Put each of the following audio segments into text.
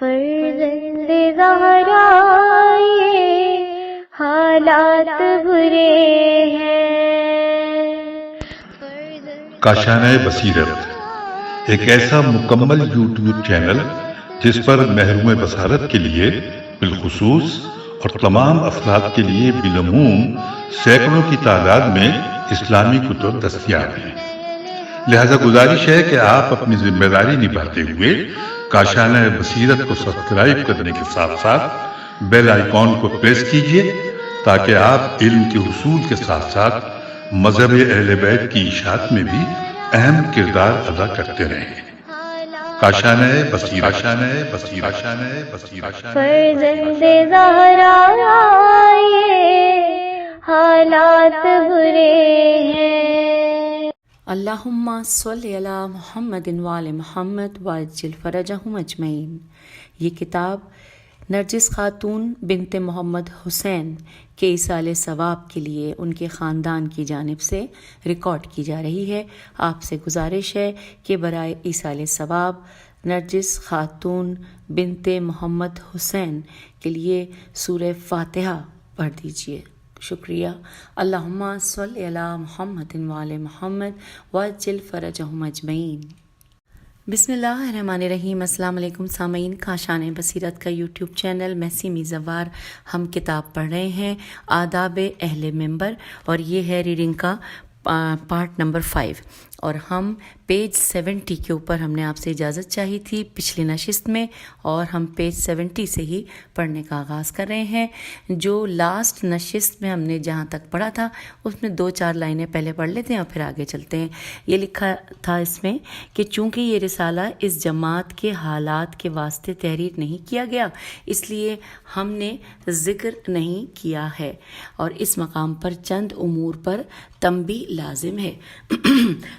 فرزند زہرا یہ حالات برے ہیں. کاشانۂ بصیرت ایک ایسا مکمل یوٹیوب چینل جس پر محروم بصارت کے لیے بالخصوص اور تمام افراد کے لیے بالعموم سینکڑوں کی تعداد میں اسلامی کتب دستیاب ہیں. لہذا گزارش ہے کہ آپ اپنی ذمہ داری نبھاتے ہوئے کاشانۂ بصیرت کو سبسکرائب کرنے کے ساتھ ساتھ بیل آئیکن کو پریس کیجیے تاکہ آپ علم کے حصول کے ساتھ ساتھ مذہب اہل بیت کی اشاعت میں بھی اہم کردار ادا کرتے رہیں. کاشانۂ بصیرت. فرزند زہرا یہ حالات برے ہیں. اللہم صلی علی محمد وآل محمد وعجل فرجہم اجمعین. یہ کتاب نرجس خاتون بنت محمد حسین کے ایصال ثواب کے لیے ان کے خاندان کی جانب سے ریکارڈ کی جا رہی ہے. آپ سے گزارش ہے کہ برائے ایصال ثواب نرجس خاتون بنت محمد حسین کے لیے سورہ فاتحہ پڑھ دیجیے. شکریہ. اللہم صلی علی محمد وآل محمد وعجل فرجہم اجمعین. بسم اللہ الرحمن الرحیم. السلام علیکم سامعین. کاشانۂ بصیرت کا یوٹیوب چینل میں سیمی زوار ہم کتاب پڑھ رہے ہیں آداب اہل منبر، اور یہ ہے ریڈنگ کا پارٹ نمبر 5، اور ہم پیج 70 کے اوپر ہم نے آپ سے اجازت چاہی تھی پچھلی نشست میں، اور ہم پیج 70 سے ہی پڑھنے کا آغاز کر رہے ہیں. جو لاسٹ نشست میں ہم نے جہاں تک پڑھا تھا اس میں 2-4 لائنیں پہلے پڑھ لیتے ہیں اور پھر آگے چلتے ہیں. یہ لکھا تھا اس میں کہ چونکہ یہ رسالہ اس جماعت کے حالات کے واسطے تحریر نہیں کیا گیا، اس لیے ہم نے ذکر نہیں کیا ہے، اور اس مقام پر چند امور پر تنبیہ لازم ہے.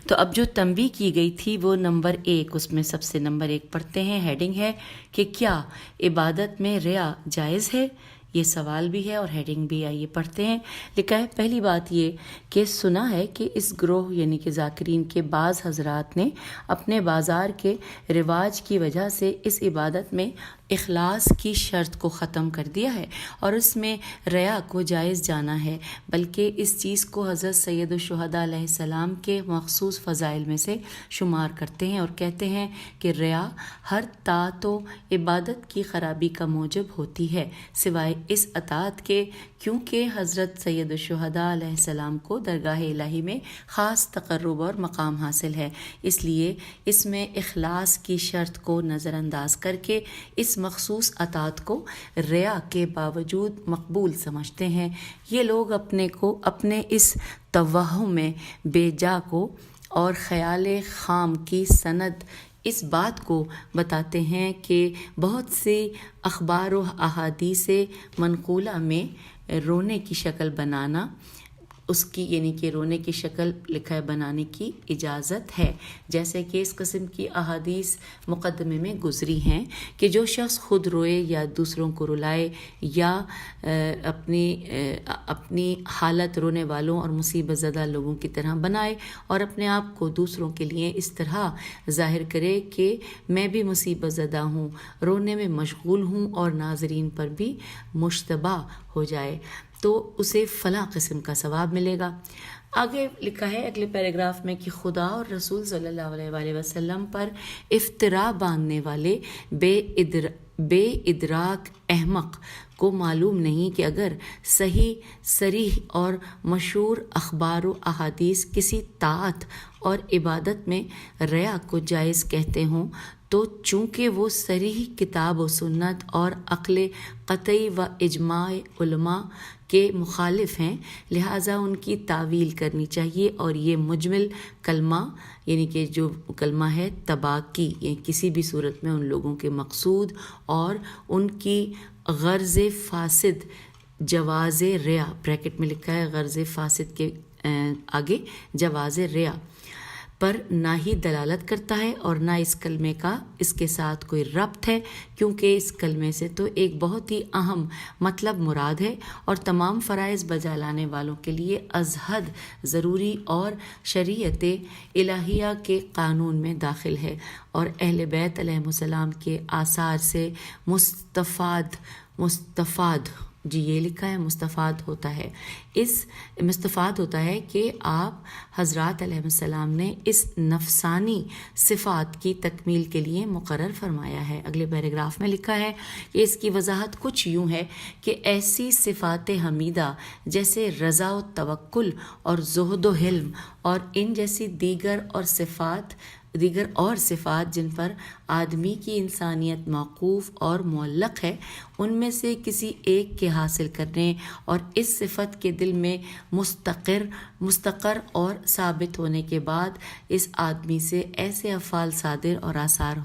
تو اب جو تنبیہ کی گئی تھی وہ نمبر 1، اس میں سب سے نمبر 1 پڑھتے ہیں. ہیڈنگ ہے کہ کیا عبادت میں ریا جائز ہے؟ یہ سوال بھی ہے اور ہیڈنگ بھی. آئیے پڑھتے ہیں. لکھا ہے پہلی بات یہ کہ سنا ہے کہ اس گروہ یعنی کہ ذاکرین کے بعض حضرات نے اپنے بازار کے رواج کی وجہ سے اس عبادت میں اخلاص کی شرط کو ختم کر دیا ہے اور اس میں ریا کو جائز جانا ہے، بلکہ اس چیز کو حضرت سید الشہداء علیہ السلام کے مخصوص فضائل میں سے شمار کرتے ہیں اور کہتے ہیں کہ ریا ہر طاعت و عبادت کی خرابی کا موجب ہوتی ہے سوائے اس اطاعت کے، کیونکہ حضرت سید الشہداء علیہ السلام کو درگاہ الہی میں خاص تقرب اور مقام حاصل ہے. اس لیے اس میں اخلاص کی شرط کو نظر انداز کر کے اس مخصوص اطاعت کو ریا کے باوجود مقبول سمجھتے ہیں. یہ لوگ اپنے کو اپنے اس توہم میں بے جا کو اور خیال خام کی سند اس بات کو بتاتے ہیں کہ بہت سی اخبار و احادیث منقولہ میں رونے کی شکل بنانا، اس کی یعنی کہ رونے کی شکل لکھا ہے بنانے کی اجازت ہے، جیسے کہ اس قسم کی احادیث مقدمے میں گزری ہیں کہ جو شخص خود روئے یا دوسروں کو رلائے یا اپنی حالت رونے والوں اور مصیبت زدہ لوگوں کی طرح بنائے اور اپنے آپ کو دوسروں کے لیے اس طرح ظاہر کرے کہ میں بھی مصیبت زدہ ہوں، رونے میں مشغول ہوں اور ناظرین پر بھی مشتبہ ہو جائے، تو اسے فلاں قسم کا ثواب ملے گا. آگے لکھا ہے اگلے پیراگراف میں کہ خدا اور رسول صلی اللہ علیہ وآلہ وسلم پر افترا باندھنے والے بے ادراک احمق کو معلوم نہیں کہ اگر صحیح صریح اور مشہور اخبار و احادیث کسی طاعت اور عبادت میں ریا کو جائز کہتے ہوں تو چونکہ وہ صریح کتاب و سنت اور عقل قطعی و اجماع علماء کے مخالف ہیں، لہٰذا ان کی تعویل کرنی چاہیے اور یہ مجمل کلمہ یعنی کہ جو کلمہ ہے تباہ کی، یعنی کسی بھی صورت میں ان لوگوں کے مقصود اور ان کی غرض فاسد جواز ریا، بریکٹ میں لکھا ہے غرض فاسد کے آگے جواز ریا، پر نہ ہی دلالت کرتا ہے اور نہ اس کلمے کا اس کے ساتھ کوئی ربط ہے، کیونکہ اس کلمے سے تو ایک بہت ہی اہم مطلب مراد ہے اور تمام فرائض بجا لانے والوں کے لیے از حد ضروری اور شریعت الہیہ کے قانون میں داخل ہے، اور اہل بیت علیہم السلام کے آثار سے مستفاد جی یہ لکھا ہے مستفاد ہوتا ہے کہ آپ حضرات علیہ السلام نے اس نفسانی صفات کی تکمیل کے لیے مقرر فرمایا ہے۔ اگلے پیراگراف میں لکھا ہے کہ اس کی وضاحت کچھ یوں ہے کہ ایسی صفات حمیدہ جیسے رضا و توکل اور زہد و حلم اور ان جیسی دیگر اور صفات جن پر آدمی کی انسانیت موقوف اور معلق ہے، ان میں سے کسی ایک کے حاصل کرنے اور اس صفت کے دل میں مستقر اور ثابت ہونے کے بعد اس آدمی سے ایسے افعال صادر اور آثار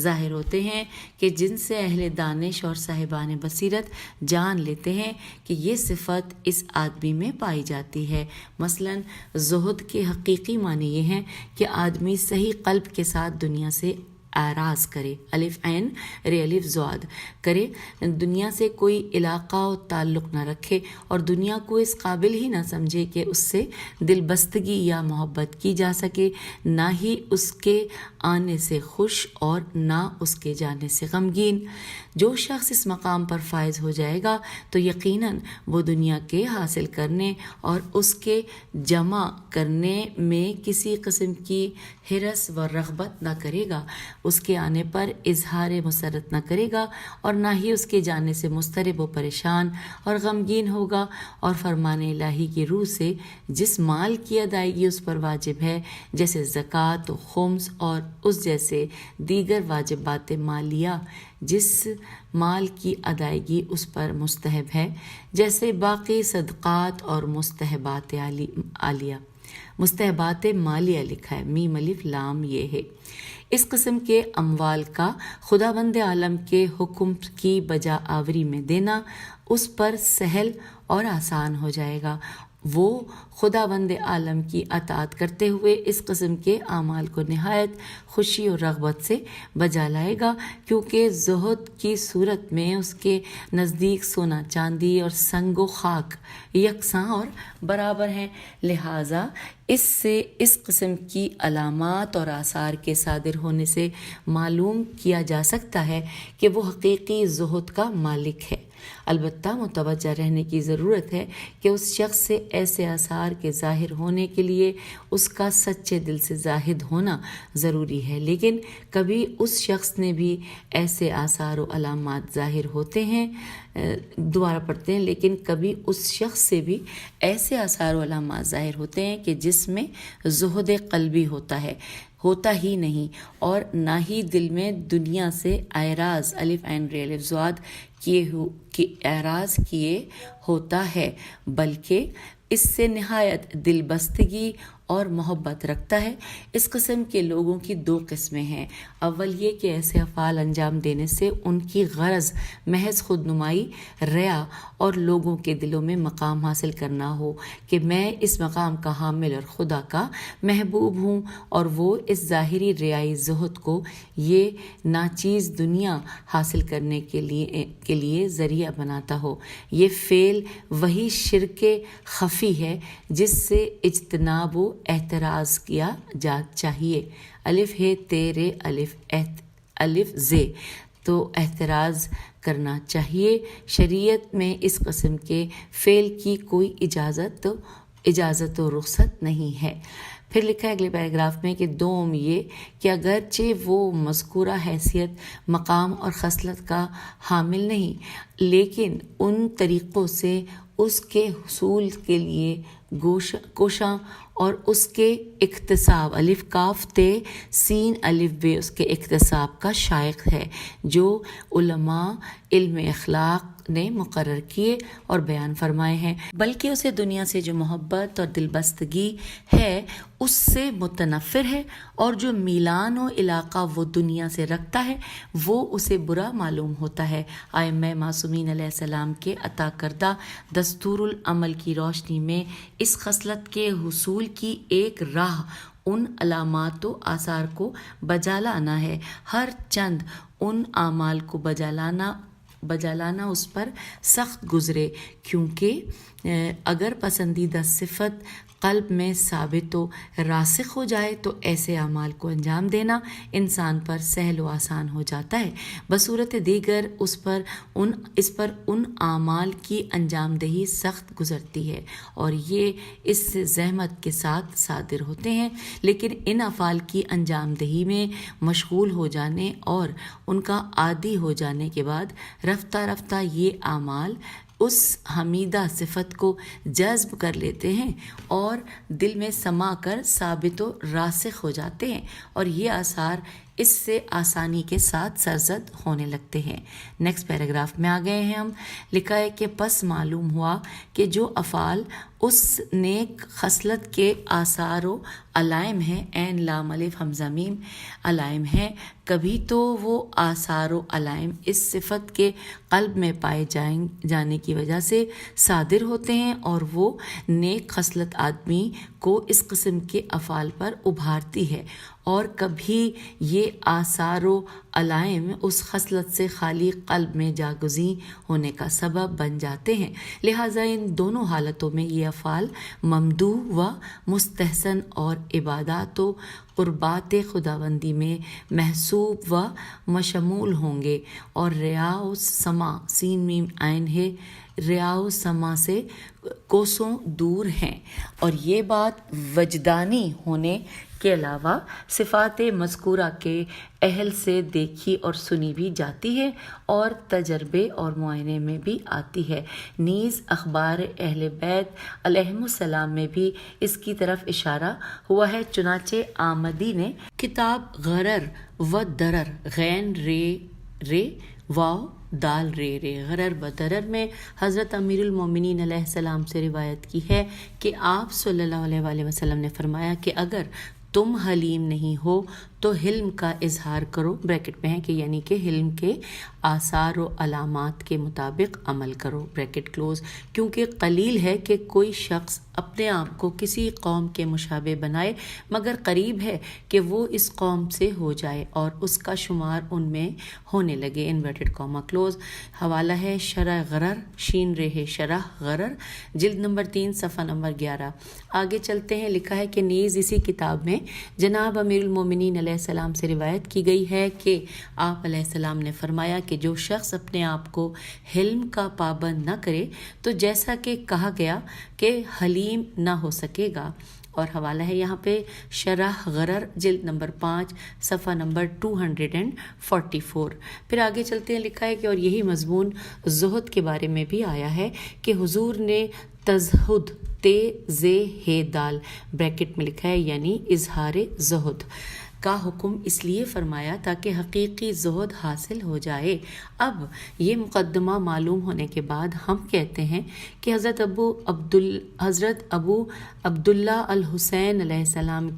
ظاہر ہوتے ہیں کہ جن سے اہل دانش اور صاحبان بصیرت جان لیتے ہیں کہ یہ صفت اس آدمی میں پائی جاتی ہے۔ مثلاً زہد کے حقیقی معنی یہ ہیں کہ آدمی صحیح قلب کے ساتھ دنیا سے اعراض کرے، الف عین رے الف زواد کرے، دنیا سے کوئی علاقہ و تعلق نہ رکھے اور دنیا کو اس قابل ہی نہ سمجھے کہ اس سے دل بستگی یا محبت کی جا سکے، نہ ہی اس کے آنے سے خوش اور نہ اس کے جانے سے غمگین۔ جو شخص اس مقام پر فائز ہو جائے گا تو یقیناً وہ دنیا کے حاصل کرنے اور اس کے جمع کرنے میں کسی قسم کی ہرس و رغبت نہ کرے گا، اس کے آنے پر اظہار مسرت نہ کرے گا اور نہ ہی اس کے جانے سے مضطرب و پریشان اور غمگین ہوگا، اور فرمان الہی کی روح سے جس مال کی ادائیگی اس پر واجب ہے جیسے زکوٰۃ و خمس اور اس جیسے دیگر واجبات مالیہ، جس مال کی ادائیگی اس پر مستحب ہے جیسے باقی صدقات اور مستحبات مالیہ لکھا ہے، میم الف لام یہ ہے۔ اس قسم کے اموال کا خداوند عالم کے حکم کی بجا آوری میں دینا اس پر سہل اور آسان ہو جائے گا۔ وہ خداوند عالم کی اطاعت کرتے ہوئے اس قسم کے اعمال کو نہایت خوشی اور رغبت سے بجا لائے گا، کیونکہ زہد کی صورت میں اس کے نزدیک سونا چاندی اور سنگ و خاک یکساں اور برابر ہیں، لہٰذا اس سے اس قسم کی علامات اور آثار کے صادر ہونے سے معلوم کیا جا سکتا ہے کہ وہ حقیقی زہد کا مالک ہے۔ البتہ متوجہ رہنے کی ضرورت ہے کہ اس شخص سے ایسے آثار کے ظاہر ہونے کے لیے اس کا سچے دل سے زاہد ہونا ضروری ہے، لیکن کبھی اس شخص نے بھی ایسے آثار و علامات ظاہر ہوتے ہیں لیکن کبھی اس شخص سے بھی ایسے آثار و علامات ظاہر ہوتے ہیں کہ جس میں زہد قلبی ہوتا ہی نہیں، اور نہ ہی دل میں دنیا سے اعراض الف عین رے الف زواد اعراض کیے ہوتا ہے، بلکہ اس سے نہایت دل بستگی اور محبت رکھتا ہے۔ اس قسم کے لوگوں کی دو قسمیں ہیں، اول یہ کہ ایسے افعال انجام دینے سے ان کی غرض محض خود نمائی، ریا اور لوگوں کے دلوں میں مقام حاصل کرنا ہو کہ میں اس مقام کا حامل اور خدا کا محبوب ہوں، اور وہ اس ظاہری ریائی زہد کو یہ ناچیز دنیا حاصل کرنے کے لیے ذریعہ بناتا ہو۔ یہ فعل وہی شرک خفی ہے جس سے اجتناب و احتراز کیا جا چاہیے۔ الف ہے تیرے الف زے، تو احتراز کرنا چاہیے۔ شریعت میں اس قسم کے فعل کی کوئی اجازت و رخصت نہیں ہے۔ پھر لکھا ہے اگلے پیراگراف میں کہ دوم یہ کہ اگرچہ وہ مذکورہ حیثیت مقام اور خصلت کا حامل نہیں، لیکن ان طریقوں سے اس کے حصول کے لیے کوشاں اور اس کے اکتساب الف کاف تے سین الف بے اس کے اکتساب کا شائق ہے، جو علماء علم اخلاق نے مقرر کیے اور بیان فرمائے ہیں، بلکہ اسے دنیا سے جو محبت اور دلبستگی ہے اس سے متنفر ہے، اور جو میلان و علاقہ وہ دنیا سے رکھتا ہے وہ اسے برا معلوم ہوتا ہے۔ ائمہ معصومین علیہ السلام کے عطا کردہ دستور العمل کی روشنی میں اس خصلت کے حصول کی ایک راہ ان علامات و آثار کو بجا لانا ہے۔ ہر چند ان اعمال کو بجا لانا اس پر سخت گزرے، کیونکہ اگر پسندیدہ صفت قلب میں ثابت و راسخ ہو جائے تو ایسے اعمال کو انجام دینا انسان پر سہل و آسان ہو جاتا ہے، بصورت دیگر اس پر ان اعمال کی انجام دہی سخت گزرتی ہے اور یہ اس سے زحمت کے ساتھ صادر ہوتے ہیں۔ لیکن ان افعال کی انجام دہی میں مشغول ہو جانے اور ان کا عادی ہو جانے کے بعد رفتہ رفتہ یہ اعمال اس حمیدہ صفت کو جذب کر لیتے ہیں اور دل میں سما کر ثابت و راسخ ہو جاتے ہیں، اور یہ آثار اس سے آسانی کے ساتھ سرزد ہونے لگتے ہیں۔ نیکسٹ پیراگراف میں آ گئے ہیں ہم۔ لکھا ہے کہ پس معلوم ہوا کہ جو افعال اس نیک خصلت کے آثار و علائم ہیں، عین لام الف حمزہ میم علائم ہیں، کبھی تو وہ آثار و علائم اس صفت کے قلب میں پائے جانے کی وجہ سے صادر ہوتے ہیں اور وہ نیک خصلت آدمی کو اس قسم کے افعال پر ابھارتی ہے، اور کبھی یہ آثار و علائم اس خصلت سے خالی قلب میں جاگزیں ہونے کا سبب بن جاتے ہیں۔ لہٰذا ان دونوں حالتوں میں یہ افعال ممدوح و مستحسن اور عبادات و قربات خداوندی میں محسوب و مشمول ہوں گے، اور ریا و سما سین میم عین ہے، ریا و سما سے کوسوں دور ہیں، اور یہ بات وجدانی ہونے کے علاوہ صفات مذکورہ کے اہل سے دیکھی اور سنی بھی جاتی ہے اور تجربے اور معائنے میں بھی آتی ہے۔ نیز اخبار اہل بیت علیہم السلام میں بھی اس کی طرف اشارہ ہوا ہے۔ چنانچہ آمدی نے کتاب غرر و درر غین رے واو دال رے غرر و درر میں حضرت امیر المومنین علیہ السلام سے روایت کی ہے کہ آپ صلی اللہ علیہ وآلہ وسلم نے فرمایا کہ اگر تم حلیم نہیں ہو تو حلم کا اظہار کرو، بریکٹ میں ہے کہ یعنی کہ حلم کے آثار و علامات کے مطابق عمل کرو، بریکٹ کلوز، کیونکہ قلیل ہے کہ کوئی شخص اپنے آپ کو کسی قوم کے مشابہ بنائے، مگر قریب ہے کہ وہ اس قوم سے ہو جائے اور اس کا شمار ان میں ہونے لگے، انورٹڈ کاما کلوز۔ حوالہ ہے شرح غرر، شین رہ شرح غرر، جلد نمبر 3 صفحہ نمبر 11۔ آگے چلتے ہیں۔ لکھا ہے کہ نیز اسی کتاب میں جناب امیر المومنین علیہ السلام سے روایت کی گئی ہے کہ آپ علیہ السلام نے فرمایا کہ جو شخص اپنے آپ کو حلم کا پابند نہ کرے تو جیسا کہ کہا گیا کہ حلیم نہ ہو سکے گا، اور حوالہ ہے یہاں پہ شرح غرر جلد نمبر 5 صفحہ نمبر 244۔ پھر آگے چلتے ہیں۔ لکھا ہے کہ اور یہی مضمون زہد کے بارے میں بھی آیا ہے کہ حضور نے تزہد دال بریکٹ میں لکھا ہے یعنی اظہار زہد کا حکم اس لیے فرمایا تاکہ حقیقی زہد حاصل ہو جائے۔ اب یہ مقدمہ معلوم ہونے کے بعد ہم کہتے ہیں کہ حضرت ابو عبداللہ الحسین علیہ السلام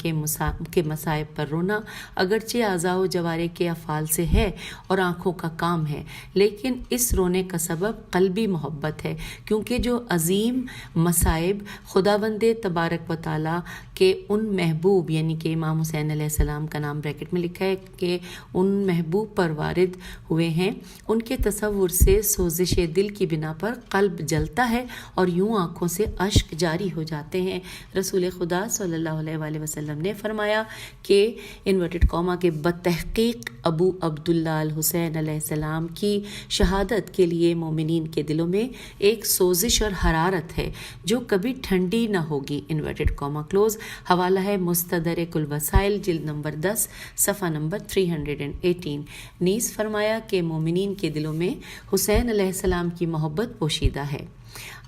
کے مصائب پر رونا اگرچہ اعضاء و جوارح کے افعال سے ہے اور آنکھوں کا کام ہے، لیکن اس رونے کا سبب قلبی محبت ہے، کیونکہ جو عظیم مصائب خداوند تبارک و تعالیٰ کے ان محبوب یعنی کہ امام حسین علیہ السلام کا نام بریکٹ میں لکھا ہے کہ ان محبوب پر وارد ہوئے ہیں، ان کے تصور سے سوزش دل کی بنا پر قلب جلتا ہے اور یوں آنکھوں سے اشک جاری ہو جاتے ہیں۔ رسول خدا صلی اللہ علیہ وآلہ وسلم نے فرمایا کہ انورٹڈ کاما کے بتحقیق ابو عبداللہ الحسین علیہ السلام کی شہادت کے لیے مومنین کے دلوں میں ایک سوزش اور حرارت ہے جو کبھی ٹھنڈی نہ ہوگی، انورٹڈ کاما کلوز۔ حوالہ ہے مستدرک الوسائل جلد نمبر 10 صفحہ نمبر 318۔ نیز فرمایا کہ مومنین کے دلوں میں حسین علیہ السلام کی محبت پوشیدہ ہے۔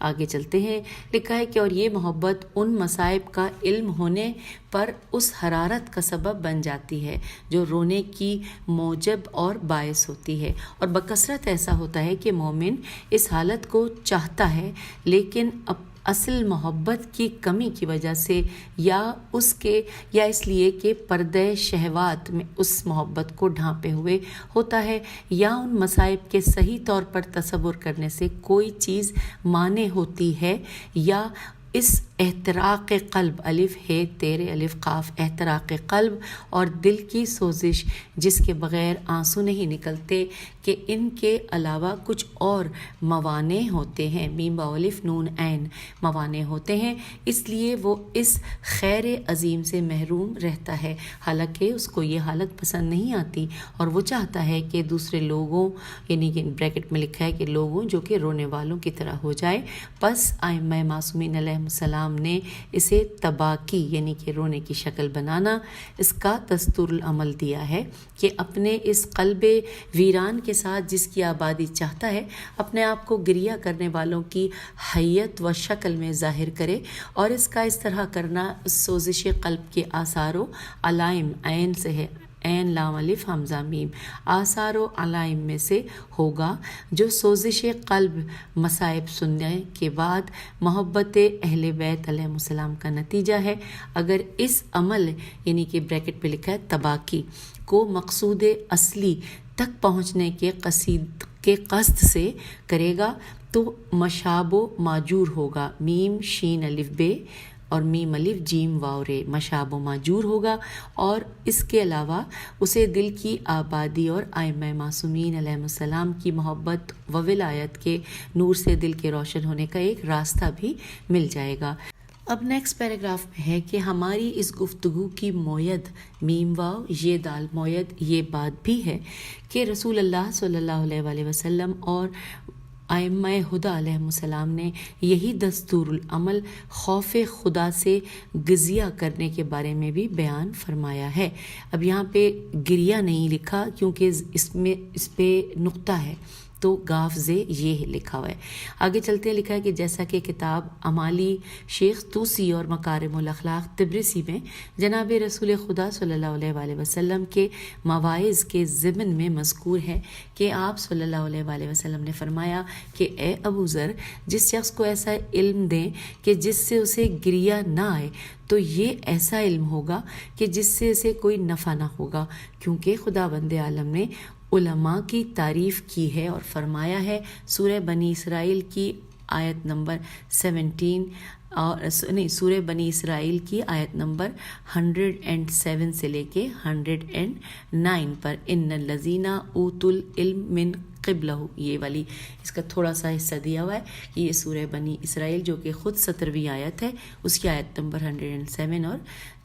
آگے چلتے ہیں، لکھا ہے کہ اور یہ محبت ان مصائب کا علم ہونے پر اس حرارت کا سبب بن جاتی ہے جو رونے کی موجب اور باعث ہوتی ہے، اور بکثرت ایسا ہوتا ہے کہ مومن اس حالت کو چاہتا ہے لیکن اصل محبت کی کمی کی وجہ سے یا اس لیے کہ پردہ شہوات میں اس محبت کو ڈھانپے ہوئے ہوتا ہے، یا ان مصائب کے صحیح طور پر تصور کرنے سے کوئی چیز مانع ہوتی ہے، یا اس احتراق قلب الف ہے تیرے الف قاف احتراق قلب اور دل کی سوزش جس کے بغیر آنسو نہیں نکلتے کہ ان کے علاوہ کچھ اور موانع ہوتے ہیں، میم با الف نون عین موانع ہوتے ہیں، اس لیے وہ اس خیر عظیم سے محروم رہتا ہے، حالانکہ اس کو یہ حالت پسند نہیں آتی اور وہ چاہتا ہے کہ دوسرے لوگوں، یعنی کہ بریکٹ میں لکھا ہے کہ لوگوں جو کہ رونے والوں کی طرح ہو جائے۔ پس ائمہ معصومین علیہ السلام نے اسے تباکی یعنی کہ رونے کی شکل بنانا اس کا دستور العمل دیا ہے کہ اپنے اس قلب ویران کے ساتھ جس کی آبادی چاہتا ہے اپنے آپ کو گریہ کرنے والوں کی حیت و شکل میں ظاہر کرے، اور اس کا اس طرح کرنا سوزش قلب کے آثار و علائم عین سے ہے، عین لام الف حمزہ میم آثار و علائم میں سے ہوگا جو سوزش قلب مصائب سننے کے بعد محبت اہل بیت علیہ السلام کا نتیجہ ہے۔ اگر اس عمل یعنی کہ بریکٹ پہ لکھا ہے تباکی کو مقصود اصلی تک پہنچنے کے قصد سے کرے گا تو مشاب و ماجور ہوگا، میم شین الف بے اور میم الف جیم واو رے، مشاب و ماجور ہوگا، اور اس کے علاوہ اسے دل کی آبادی اور ائمہ معصومین علیہ السلام کی محبت و ولایت کے نور سے دل کے روشن ہونے کا ایک راستہ بھی مل جائے گا۔ اب نیکسٹ پیراگراف میں ہے کہ ہماری اس گفتگو کی موید میم واو یہ دال موید یہ بات بھی ہے کہ رسول اللہ صلی اللہ علیہ وآلہ وسلم اور ائمہ ہدیٰ علیہ السلام نے یہی دستور العمل خوف خدا سے گریہ کرنے کے بارے میں بھی بیان فرمایا ہے۔ اب یہاں پہ گریہ نہیں لکھا کیونکہ اس پہ نقطہ ہے تو گاف زے یہ لکھا ہوا ہے۔ آگے چلتے ہیں، لکھا ہے کہ جیسا کہ کتاب امالی شیخ طوسی اور مکارم الاخلاق تبرسی میں جناب رسول خدا صلی اللہ علیہ وآلہ وسلم کے مواعظ کے ضمن میں مذکور ہے کہ آپ صلی اللہ علیہ وآلہ وسلم نے فرمایا کہ اے ابو ذر، جس شخص کو ایسا علم دیں کہ جس سے اسے گریہ نہ آئے تو یہ ایسا علم ہوگا کہ جس سے اسے کوئی نفع نہ ہوگا، کیونکہ خدا بند عالم نے علماء کی تعریف کی ہے اور فرمایا ہے سورہ بنی اسرائیل کی آیت نمبر 17 اور سورہ بنی اسرائیل کی آیت نمبر 107 سے لے کے 109 پر ان الذین اوتوا العلم من قبلہ، یہ والی اس کا تھوڑا سا حصہ دیا ہوا ہے کہ یہ سورہ بنی اسرائیل جو کہ خود 17ویں آیت ہے اس کی آیت نمبر 107 اور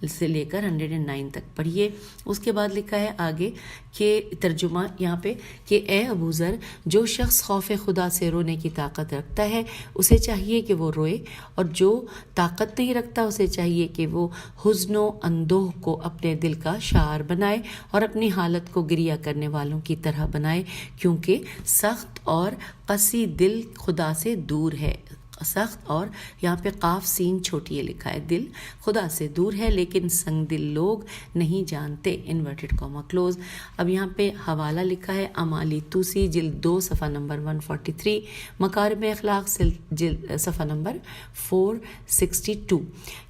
سے لے کر 109 تک پڑھیے۔ اس کے بعد لکھا ہے آگے کہ ترجمہ یہاں پہ کہ اے ابو ذر، جو شخص خوف خدا سے رونے کی طاقت رکھتا ہے اسے چاہیے کہ وہ روئے، اور جو طاقت نہیں رکھتا اسے چاہیے کہ وہ حزن و اندوہ کو اپنے دل کا شعار بنائے اور اپنی حالت کو گریہ کرنے والوں کی طرح بنائے، کیونکہ سخت اور قسی دل خدا سے دور ہے۔ سخت اور یہاں پہ قاف سین چھوٹی ہے لکھا ہے، دل خدا سے دور ہے لیکن سنگ دل لوگ نہیں جانتے، انورٹڈ کاما کلوز۔ اب یہاں پہ حوالہ لکھا ہے امالی طوسی جلد 2 صفحہ نمبر 143، مکارم اخلاق صفحہ نمبر 462۔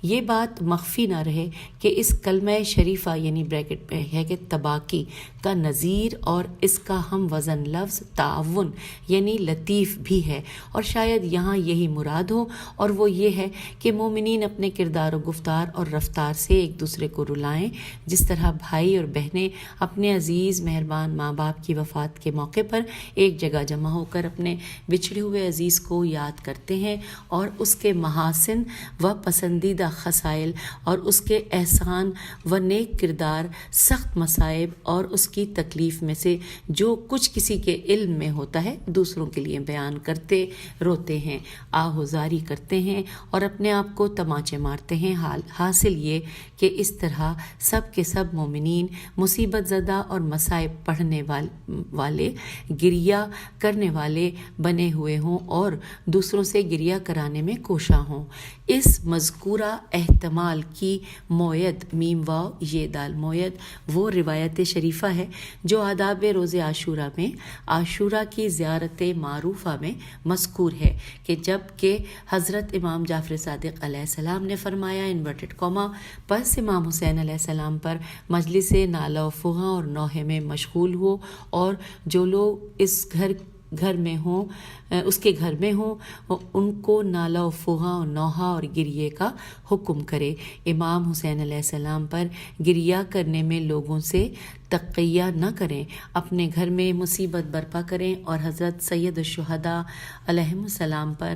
یہ بات مخفی نہ رہے کہ اس کلمہ شریفہ یعنی بریکٹ میں ہے کہ تباکی کا نظیر اور اس کا ہم وزن لفظ تعاون یعنی لطیف بھی ہے، اور شاید یہاں یہی مراد ہو، اور وہ یہ ہے کہ مومنین اپنے کردار و گفتار اور رفتار سے ایک دوسرے کو رلائیں، جس طرح بھائی اور بہنیں اپنے عزیز مہربان ماں باپ کی وفات کے موقع پر ایک جگہ جمع ہو کر اپنے بچھڑے ہوئے عزیز کو یاد کرتے ہیں اور اس کے محاسن و پسندیدہ خصائل اور اس کے احسان و نیک کردار، سخت مصائب اور اس کی تکلیف میں سے جو کچھ کسی کے علم میں ہوتا ہے دوسروں کے لیے بیان کرتے روتے ہیں۔ آہوزاری کرتے ہیں اور اپنے آپ کو تماچے مارتے ہیں. حاصل یہ کہ اس طرح سب کے سب مومنین مصیبت زدہ اور مصائب پڑھنے والے گریہ کرنے والے بنے ہوئے ہوں اور دوسروں سے گریہ کرانے میں کوشاں ہوں. اس مذکورہ احتمال کی موید میم واو یہ دال موید وہ روایت شریفہ ہے جو آداب روز عاشورہ میں عاشورہ کی زیارت معروفہ میں مذکور ہے کہ جب کہ حضرت امام جعفر صادق علیہ السلام نے فرمایا انورٹڈ کاما پس امام حسین علیہ السلام پر مجلس نالہ و فغاں اور نوحے میں مشغول ہو اور جو لوگ اس کے گھر میں ہوں ان کو نالہ و فغاں اور نوحہ اور گریے کا حکم کرے. امام حسین علیہ السلام پر گریہ کرنے میں لوگوں سے تقیہ نہ کریں، اپنے گھر میں مصیبت برپا کریں اور حضرت سید الشہداء علیہم السلام پر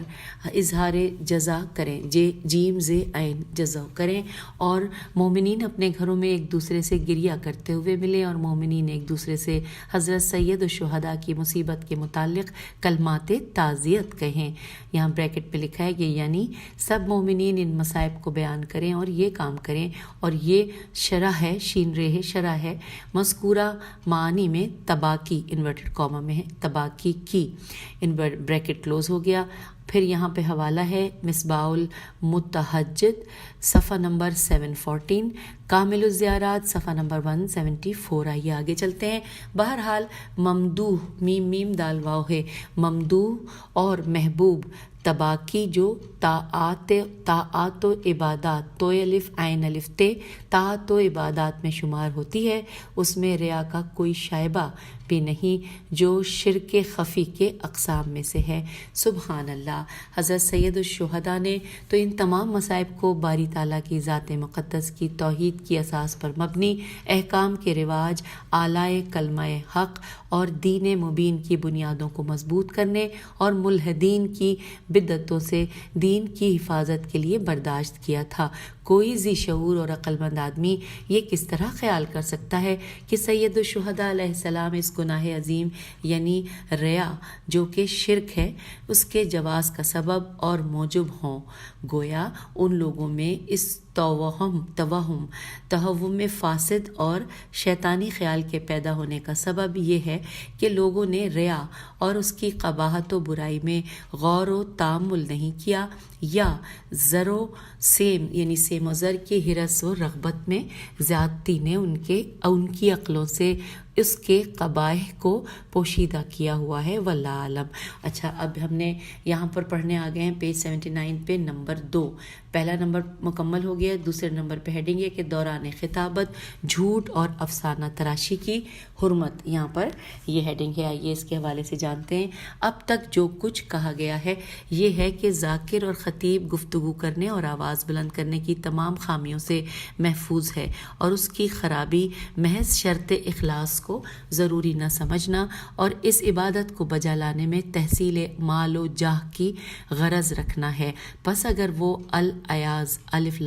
اظہار جزا کریں، جیم ز عین جزا کریں، اور مومنین اپنے گھروں میں ایک دوسرے سے گریہ کرتے ہوئے ملیں اور مومنین ایک دوسرے سے حضرت سید الشہداء کی مصیبت کے متعلق کلمات تعزیت کہیں. یہاں بریکٹ پہ لکھا ہے کہ یعنی سب مومنین ان مصائب کو بیان کریں اور یہ کام کریں، اور یہ شرح ہے، شین رہ شرح ہے مذکورہ معانی میں تباکی انورٹڈ کاما میں ہے تباکی کی بریکٹ کلوز ہو گیا. پھر یہاں پہ حوالہ ہے مصباح المتہجد صفحہ نمبر 714، کامل الزیارات صفحہ نمبر 174. آئیے آگے چلتے ہیں. بہرحال ممدوح میم دال واو ہے، ممدوح اور محبوب تباکی جو طاعت و عبادات تو الف عین الف تے طاعت و عبادات میں شمار ہوتی ہے، اس میں ریا کا کوئی شائبہ بھی نہیں جو شرک خفی کے اقسام میں سے ہے. سبحان اللہ. حضرت سید الشہداء نے تو ان تمام مصائب کو باری تعالیٰ کی ذات مقدس کی توحید کی اساس پر مبنی احکام کے رواج، اعلی کلمہ حق اور دین مبین کی بنیادوں کو مضبوط کرنے اور ملحدین کی بدعتوں سے دین کی حفاظت کے لیے برداشت کیا تھا. کوئی ذی شعور اور عقل مند آدمی یہ کس طرح خیال کر سکتا ہے کہ سید الشہداء علیہ السلام اس گناہ عظیم یعنی ریا جو کہ شرک ہے اس کے جواز کا سبب اور موجب ہوں؟ گویا ان لوگوں میں اس توہم فاسد اور شیطانی خیال کے پیدا ہونے کا سبب یہ ہے کہ لوگوں نے ریا اور اس کی قباحت و برائی میں غور و تأمل نہیں کیا، یا زر و سیم یعنی سیم و زر کی حرص و رغبت میں زیادتی نے ان کی عقلوں سے اس کے قبائح کو پوشیدہ کیا ہوا ہے. واللہ عالم. اچھا، اب ہم نے یہاں پر پڑھنے آ گئے ہیں پیج 79 پہ نمبر 2. پہلا نمبر مکمل ہو گیا. دوسرے نمبر پہ ہیڈنگ ہے کہ دوران خطابت جھوٹ اور افسانہ تراشی کی حرمت. یہاں پر یہ ہیڈنگ ہے. آئیے اس کے حوالے سے جانتے ہیں. اب تک جو کچھ کہا گیا ہے یہ ہے کہ ذاکر اور خطیب گفتگو کرنے اور آواز بلند کرنے کی تمام خامیوں سے محفوظ ہے، اور اس کی خرابی محض شرط اخلاص کو ضروری نہ سمجھنا اور اس عبادت کو بجا لانے میں تحصیل مال و جاہ کی غرض رکھنا ہے. پس اگر وہ الایاز الف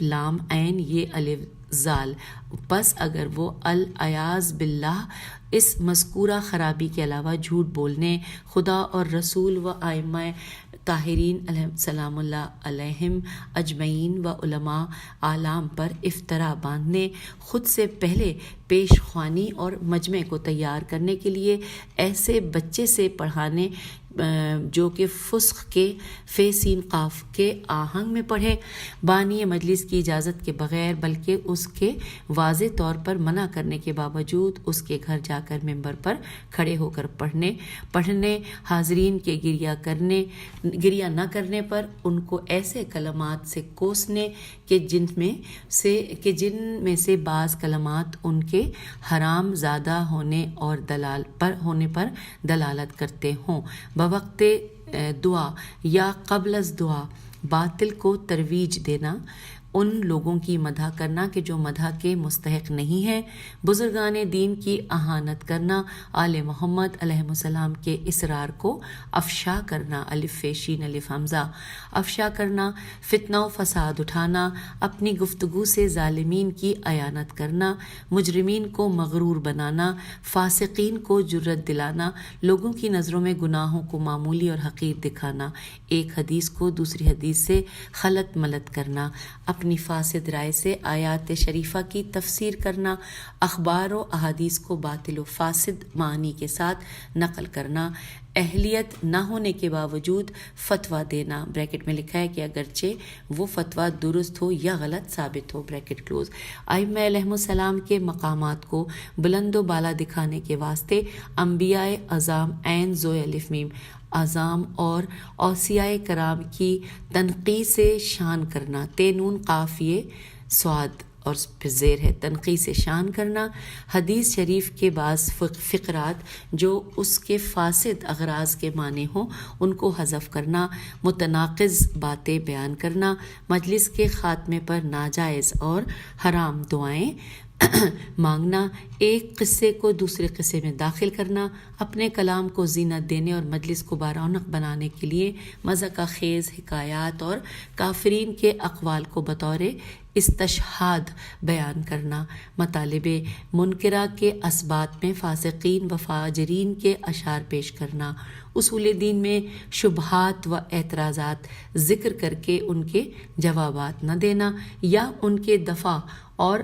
لام عین یہ الف زال، پس اگر وہ الایاز باللہ اس مذکورہ خرابی کے علاوہ جھوٹ بولنے، خدا اور رسول و ائمہ طاہرین سلام اللہ علیہم اجمعین و علماء اعلام پر افطرا باندھنے، خود سے پہلے پیش خوانی اور مجمع کو تیار کرنے کے لیے ایسے بچے سے پڑھانے جو کہ فسق کے فے سین قاف کے آہنگ میں پڑھے، بانی مجلس کی اجازت کے بغیر بلکہ اس کے واضح طور پر منع کرنے کے باوجود اس کے گھر جا کر ممبر پر کھڑے ہو کر پڑھنے حاضرین کے گریہ نہ کرنے پر ان کو ایسے کلمات سے کوسنے کہ جن میں سے بعض کلمات ان کے حرام زادہ ہونے اور ہونے پر دلالت کرتے ہوں. بوقت دعا یا قبل از دعا باطل کو ترویج دینا، ان لوگوں کی مدح کرنا کہ جو مدح کے مستحق نہیں ہیں، بزرگان دین کی اہانت کرنا، آل محمد علیہ السلام کے اسرار کو افشا کرنا، الف شین الف حمزہ، افشا کرنا، فتنہ و فساد اٹھانا، اپنی گفتگو سے ظالمین کی اعانت کرنا، مجرمین کو مغرور بنانا، فاسقین کو جرت دلانا، لوگوں کی نظروں میں گناہوں کو معمولی اور حقیر دکھانا، ایک حدیث کو دوسری حدیث سے خلط ملط کرنا، اپنی فاسد رائے سے آیات شریفہ کی تفسیر کرنا، اخبار و احادیث کو باطل و فاسد معنی کے ساتھ نقل کرنا، اہلیت نہ ہونے کے باوجود فتویٰ دینا، بریکٹ میں لکھا ہے کہ اگرچہ وہ فتویٰ درست ہو یا غلط ثابت ہو، بریکٹ کلوز۔ ائمہ علیہم السلام کے مقامات کو بلند و بالا دکھانے کے واسطے انبیاء اعظام عین ذو الف میم اعظام اور اوصیاء کرام کی تنقیح سے شان کرنا، تینون قافیے سواد اور پھر زیر ہے تنقیح سے شان کرنا، حدیث شریف کے بعض فقرات جو اس کے فاسد اغراض کے معنی ہوں ان کو حذف کرنا، متناقض باتیں بیان کرنا، مجلس کے خاتمے پر ناجائز اور حرام دعائیں مانگنا، ایک قصے کو دوسرے قصے میں داخل کرنا، اپنے کلام کو زینت دینے اور مجلس کو بارونق بنانے کے لیے مضحکہ خیز حکایات اور کافرین کے اقوال کو بطور استشہاد بیان کرنا، مطالب منکرہ کے اسبات میں فاسقین و فاجرین کے اشعار پیش کرنا، اصول دین میں شبہات و اعتراضات ذکر کر کے ان کے جوابات نہ دینا یا ان کے دفاع اور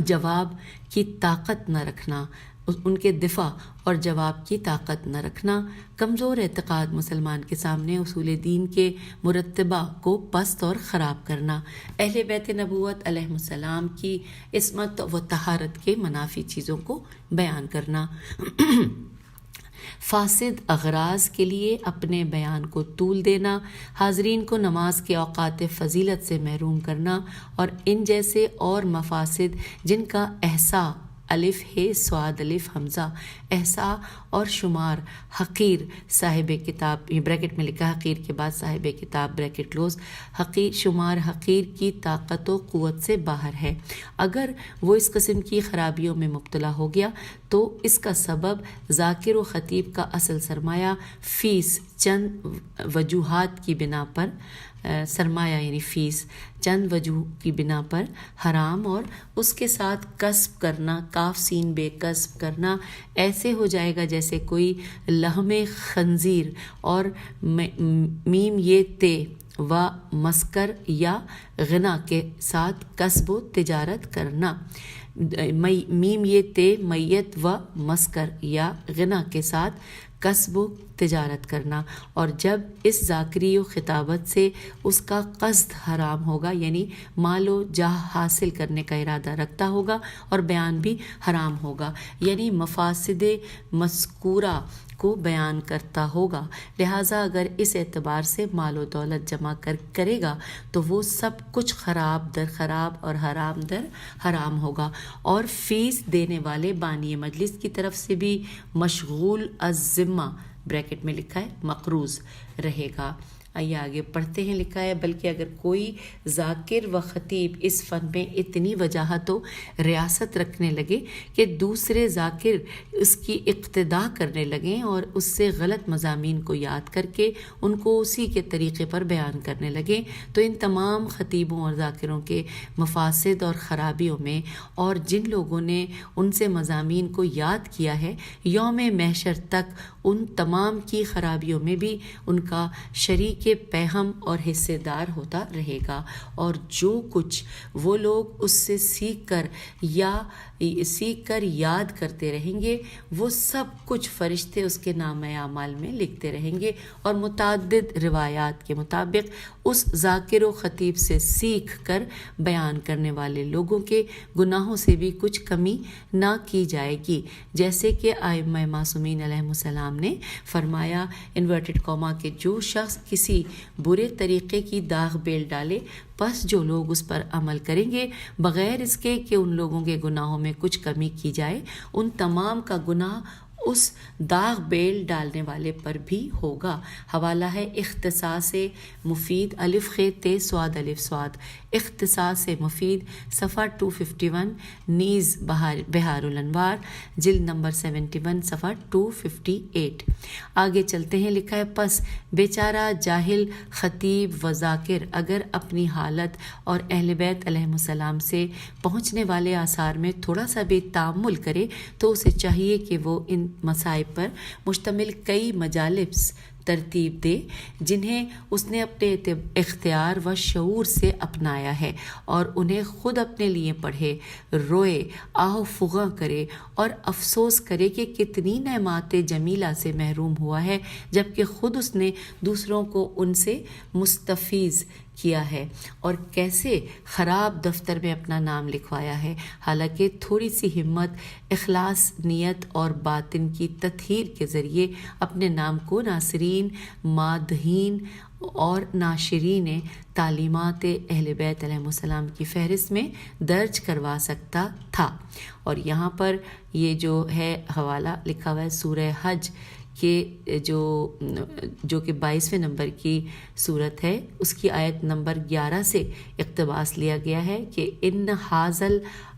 جواب کی طاقت نہ رکھنا، ان کے دفاع اور جواب کی طاقت نہ رکھنا، کمزور اعتقاد مسلمان کے سامنے اصول دین کے مرتبہ کو پست اور خراب کرنا، اہل بیت نبوت علیہ السلام کی عصمت و طہارت کے منافی چیزوں کو بیان کرنا، فاسد اغراض کے لیے اپنے بیان کو طول دینا، حاضرین کو نماز کے اوقات فضیلت سے محروم کرنا اور ان جیسے اور مفاسد جن کا احصاء الف ہے سواد الف حمزہ احصاء اور شمار حقیر صاحب کتاب، یہ بریکٹ میں لکھا حقیر کے بعد صاحب کتاب بریکٹ کلوز، حقیر شمار حقیر کی طاقت و قوت سے باہر ہے، اگر وہ اس قسم کی خرابیوں میں مبتلا ہو گیا تو اس کا سبب ذاکر و خطیب کا اصل سرمایہ فیس چند وجوہات کی بنا پر سرمایہ یعنی فیس چند وجوہ کی بنا پر حرام اور اس کے ساتھ کسب کرنا، کاف سین بے کسب کرنا ایسے ہو جائے گا جیسے کوئی لحم خنزیر اور میم یہ تے و مسکر یا غنا کے ساتھ کسب و تجارت کرنا، میم یہ تے میت و مسکر یا غنا کے ساتھ کسب و تجارت کرنا، اور جب اس ذاکری و خطابت سے اس کا قصد حرام ہوگا یعنی مال و جاہ حاصل کرنے کا ارادہ رکھتا ہوگا اور بیان بھی حرام ہوگا یعنی مفاسد مذکورہ کو بیان کرتا ہوگا، لہٰذا اگر اس اعتبار سے مال و دولت جمع کرے گا تو وہ سب کچھ خراب در خراب اور حرام در حرام ہوگا، اور فیس دینے والے بانی مجلس کی طرف سے بھی مشغول الذمہ بریکٹ میں لکھا ہے مقروض رہے گا۔ آئیے آگے پڑھتے ہیں، لکھا ہے بلکہ اگر کوئی ذاکر و خطیب اس فن میں اتنی وجاہت و ریاست رکھنے لگے کہ دوسرے ذاکر اس کی اقتداء کرنے لگیں اور اس سے غلط مضامین کو یاد کر کے ان کو اسی کے طریقے پر بیان کرنے لگیں تو ان تمام خطیبوں اور ذاکروں کے مفاسد اور خرابیوں میں اور جن لوگوں نے ان سے مضامین کو یاد کیا ہے یوم محشر تک ان تمام کی خرابیوں میں بھی ان کا شریک کے پیہم اور حصے دار ہوتا رہے گا، اور جو کچھ وہ لوگ اس سے سیکھ کر یاد کرتے رہیں گے وہ سب کچھ فرشتے اس کے نامہ اعمال میں لکھتے رہیں گے، اور متعدد روایات کے مطابق اس ذاکر و خطیب سے سیکھ کر بیان کرنے والے لوگوں کے گناہوں سے بھی کچھ کمی نہ کی جائے گی، جیسے کہ ائمہ معصومین علیہم السلام نے فرمایا انورٹڈ کاما کہ جو شخص کسی برے طریقے کی داغ بیل ڈالے پس جو لوگ اس پر عمل کریں گے بغیر اس کے کہ ان لوگوں کے گناہوں میں کچھ کمی کی جائے ان تمام کا گناہ اس داغ بیل ڈالنے والے پر بھی ہوگا۔ حوالہ ہے اختصاص مفید الف خ ت صاد الف صاد، اختصاص مفید صفحہ 251، نیز بہار الانوار جلد نمبر 71 صفحہ 258۔ آگے چلتے ہیں، لکھا ہے پس بیچارہ جاہل خطیب و ذاکر اگر اپنی حالت اور اہل بیت علیہم السلام سے پہنچنے والے آثار میں تھوڑا سا بھی تأمل کرے تو اسے چاہیے کہ وہ ان مصائب پر مشتمل کئی مجالس ترتیب دے جنہیں اس نے اپنے اختیار و شعور سے اپنایا ہے، اور انہیں خود اپنے لیے پڑھے، روئے، آہ و فغاں کرے اور افسوس کرے کہ کتنی نعمات جمیلہ سے محروم ہوا ہے، جبکہ خود اس نے دوسروں کو ان سے مستفیض کیا ہے، اور کیسے خراب دفتر میں اپنا نام لکھوایا ہے۔ حالانکہ تھوڑی سی ہمت، اخلاص نیت اور باطن کی تطہیر کے ذریعے اپنے نام کو ناصرین، مادحین اور ناشرین تعلیمات اہل بیت علیہ السلام کی فہرست میں درج کروا سکتا تھا۔ اور یہاں پر یہ جو ہے حوالہ لکھا ہوا ہے سورہ حج کہ جو کہ 22ویں نمبر کی صورت ہے، اس کی آیت نمبر 11 سے اقتباس لیا گیا ہے کہ ان حاضل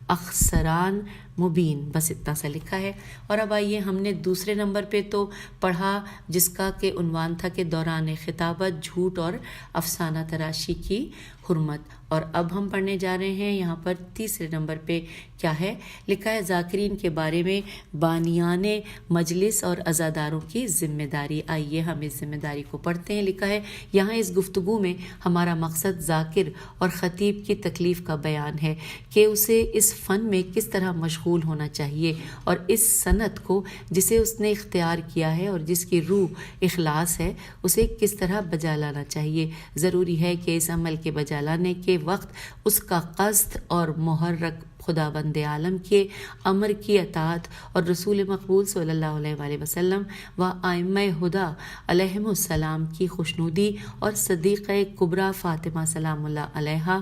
اخسران مبین، بس اتنا سا لکھا ہے۔ اور اب آئیے، ہم نے دوسرے نمبر پہ تو پڑھا جس کا کہ عنوان تھا کہ دوران خطابت جھوٹ اور افسانہ تراشی کی حرمت، اور اب ہم پڑھنے جا رہے ہیں یہاں پر تیسرے نمبر پہ کیا ہے، لکھا ہے ذاکرین کے بارے میں بانیان مجلس اور عزاداروں کی ذمہ داری۔ آئیے ہم اس ذمہ داری کو پڑھتے ہیں۔ لکھا ہے یہاں اس گفتگو میں ہمارا مقصد ذاکر اور خطیب کی تکلیف کا بیان ہے کہ اسے اس فن میں کس طرح مشغول ہونا چاہیے، اور اس صنعت کو جسے اس نے اختیار کیا ہے اور جس کی روح اخلاص ہے اسے کس طرح بجا لانا چاہیے۔ ضروری ہے کہ اس عمل کے بجا لانے کے وقت اس کا قصد اور محرک خداوند عالم کے امر کی اطاعت اور رسول مقبول صلی اللہ علیہ وآلہ وسلم و ائمہ ہدی علیہم السلام کی خوشنودی اور صدیقہ کبریٰ فاطمہ سلام اللہ علیہا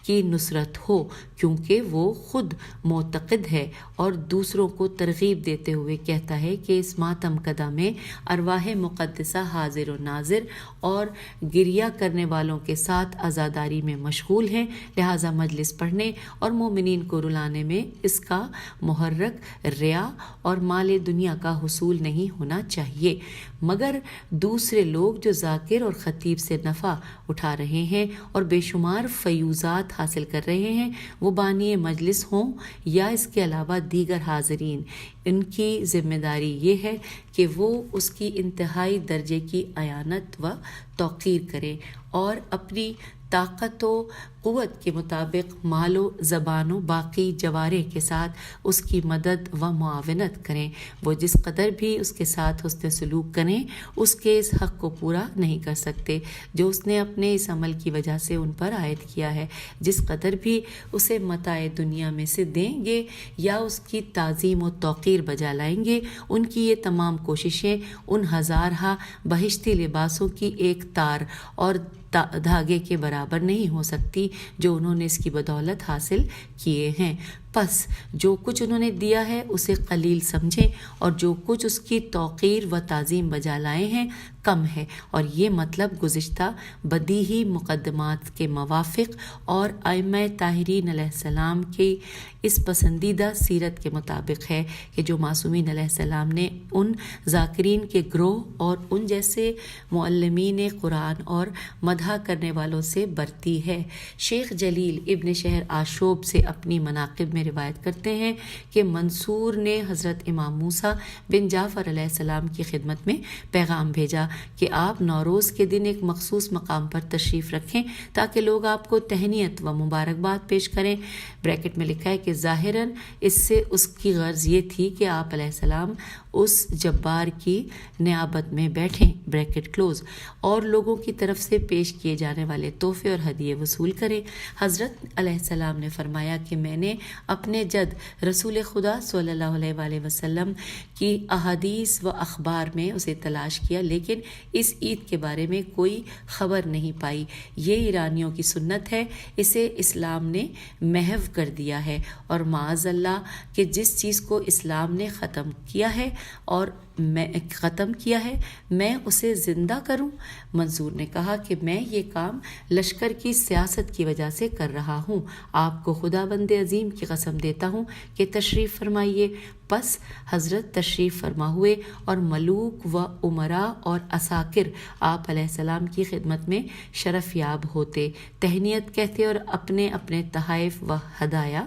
کی نصرت ہو، کیونکہ وہ خود معتقد ہے اور دوسروں کو ترغیب دیتے ہوئے کہتا ہے کہ اس ماتم کدہ میں ارواح مقدسہ حاضر و ناظر اور گریہ کرنے والوں کے ساتھ عزاداری میں مشغول ہیں، لہٰذا مجلس پڑھنے اور مومنین کو رلانے میں اس کا محرک ریا اور مال دنیا کا حصول نہیں ہونا چاہیے، مگر دوسرے لوگ جو ذاکر اور خطیب سے نفع اٹھا رہے ہیں اور بے شمار فیوزات حاصل کر رہے ہیں، وہ بانی مجلس ہوں یا اس کے علاوہ دیگر حاضرین، ان کی ذمہ داری یہ ہے کہ وہ اس کی انتہائی درجے کی اعانت و توقیر کریں اور اپنی طاقت و قوت کے مطابق مال و زبان و باقی جوارح کے ساتھ اس کی مدد و معاونت کریں۔ وہ جس قدر بھی اس کے ساتھ حسن سلوک کریں اس کے اس حق کو پورا نہیں کر سکتے جو اس نے اپنے اس عمل کی وجہ سے ان پر عائد کیا ہے۔ جس قدر بھی اسے متاع دنیا میں سے دیں گے یا اس کی تعظیم و توقیر بجا لائیں گے، ان کی یہ تمام کوششیں ان ہزارہا بہشتی لباسوں کی ایک تار اور دھاگے کے برابر نہیں ہو سکتی جو انہوں نے اس کی بدولت حاصل کیے ہیں۔ پس جو کچھ انہوں نے دیا ہے اسے قلیل سمجھیں، اور جو کچھ اس کی توقیر و تعظیم بجا لائے ہیں کم ہے، اور یہ مطلب گزشتہ بدیہی مقدمات کے موافق اور ائمہ طاہرین علیہ السلام کی اس پسندیدہ سیرت کے مطابق ہے کہ جو معصومین علیہ السلام نے ان ذاکرین کے گروہ اور ان جیسے معلمین قرآن اور مدح کرنے والوں سے برتی ہے۔ شیخ جلیل ابن شہر آشوب سے اپنی مناقب میں روایت کرتے ہیں کہ منصور نے حضرت امام موسیٰ بن جعفر علیہ السلام کی خدمت میں پیغام بھیجا کہ آپ نوروز کے دن ایک مخصوص مقام پر تشریف رکھیں تاکہ لوگ آپ کو تہنیت و مبارکباد پیش کریں۔ بریکٹ میں لکھا ہے کہ ظاہراً اس سے اس کی غرض یہ تھی کہ آپ علیہ السلام اس جبار کی نیابت میں بیٹھیں، بریکٹ کلوز، اور لوگوں کی طرف سے پیش کیے جانے والے تحفے اور ہدیے وصول کریں۔ حضرت علیہ السلام نے فرمایا کہ میں نے اپنے جد رسول خدا صلی اللہ علیہ وآلہ وسلم کی احادیث و اخبار میں اسے تلاش کیا، لیکن اس عید کے بارے میں کوئی خبر نہیں پائی۔ یہ ایرانیوں کی سنت ہے، اسے اسلام نے محو کر دیا ہے، اور معاذ اللہ کہ جس چیز کو اسلام نے ختم کیا ہے اور میں ختم کیا ہے، میں اسے زندہ کروں؟ منصور نے کہا کہ میں یہ کام لشکر کی سیاست کی وجہ سے کر رہا ہوں، آپ کو خدا بند عظیم کی قسم دیتا ہوں کہ تشریف فرمائیے۔ پس حضرت تشریف فرما ہوئے اور ملوک و امراء اور عساکر آپ علیہ السلام کی خدمت میں شرف یاب ہوتے، تہنیت کہتے اور اپنے اپنے تحائف و ہدایا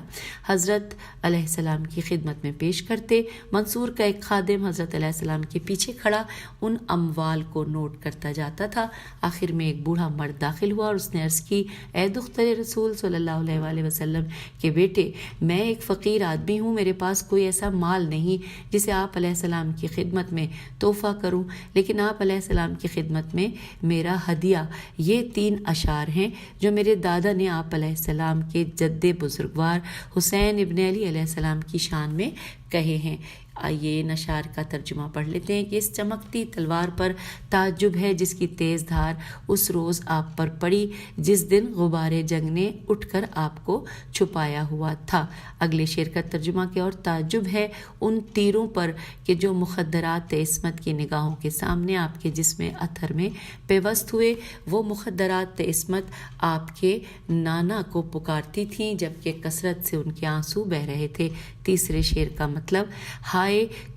حضرت علیہ السلام کی خدمت میں پیش کرتے۔ منصور کا ایک خادم حضرت علیہ السلام کے پیچھے کھڑا ان اموال کو نوٹ کرتا جاتا تھا۔ آخر میں ایک بوڑھا مرد داخل ہوا اور اس نے عرض کی، اے دختر رسول صلی اللہ علیہ وآلہ وسلم کے بیٹے، میں ایک فقیر آدمی ہوں، میرے پاس کوئی ایسا مال نہیں جسے آپ علیہ السلام کی خدمت میں تحفہ کروں، لیکن آپ علیہ السلام کی خدمت میں میرا ہدیہ یہ 3 اشعار ہیں جو میرے دادا نے آپ علیہ السلام کے جد بزرگوار حسین ابن علی علیہ السلام کی شان میں کہے ہیں۔ آئیے ان اشعار کا ترجمہ پڑھ لیتے ہیں کہ اس چمکتی تلوار پر تعجب ہے جس کی تیز دھار اس روز آپ پر پڑی جس دن غبار جنگ نے اٹھ کر آپ کو چھپایا ہوا تھا۔ اگلے شعر کا ترجمہ کہ اور تعجب ہے ان تیروں پر کہ جو مخدرات عصمت کی نگاہوں کے سامنے آپ کے جسم اطہر میں پیوست ہوئے، وہ مخدرات عصمت آپ کے نانا کو پکارتی تھیں جبکہ کثرت سے ان کے آنسو بہ رہے تھے۔ تیسرے شعر کا مطلب، ہائے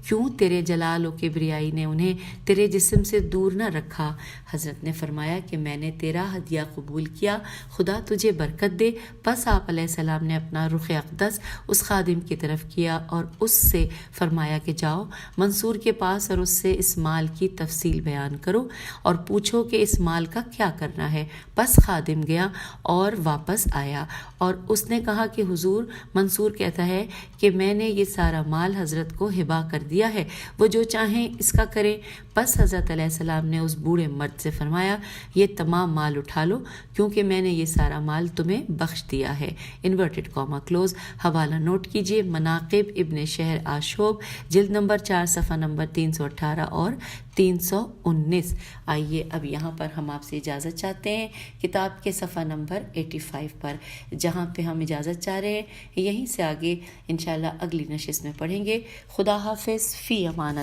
کیوں تیرے جلال و کبریائی نے انہیں تیرے جسم سے دور نہ رکھا۔ حضرت نے فرمایا کہ میں نے تیرا ہدیہ قبول کیا، خدا تجھے برکت دے۔ پس آپ علیہ السلام نے اپنا رخ اقدس اس خادم کی طرف کیا اور اس سے فرمایا کہ جاؤ منصور کے پاس اور اس سے اس مال کی تفصیل بیان کرو اور پوچھو کہ اس مال کا کیا کرنا ہے۔ پس خادم گیا اور واپس آیا اور اس نے کہا کہ حضور، منصور کہتا ہے کہ میں نے یہ سارا مال حضرت کو ہبا کر دیا ہے، وہ جو چاہیں اس کا کریں۔ پس حضرت علیہ السلام نے اس بوڑھے مرد سے فرمایا، یہ تمام مال اٹھا لو کیونکہ میں نے یہ سارا مال تمہیں بخش دیا ہے۔ Inverted comma close. حوالہ نوٹ کیجیے، مناقب ابن شہر آشوب، جلد نمبر 4 صفحہ نمبر 318 اور 319۔ آئیے اب یہاں پر ہم آپ سے اجازت چاہتے ہیں کتاب کے صفحہ نمبر 85 پر، جہاں پہ ہم اجازت چاہ رہے ہیں یہیں سے آگے انشاءاللہ اگلی نشست میں پڑھیں گے۔ خدا حافظ، فی امان۔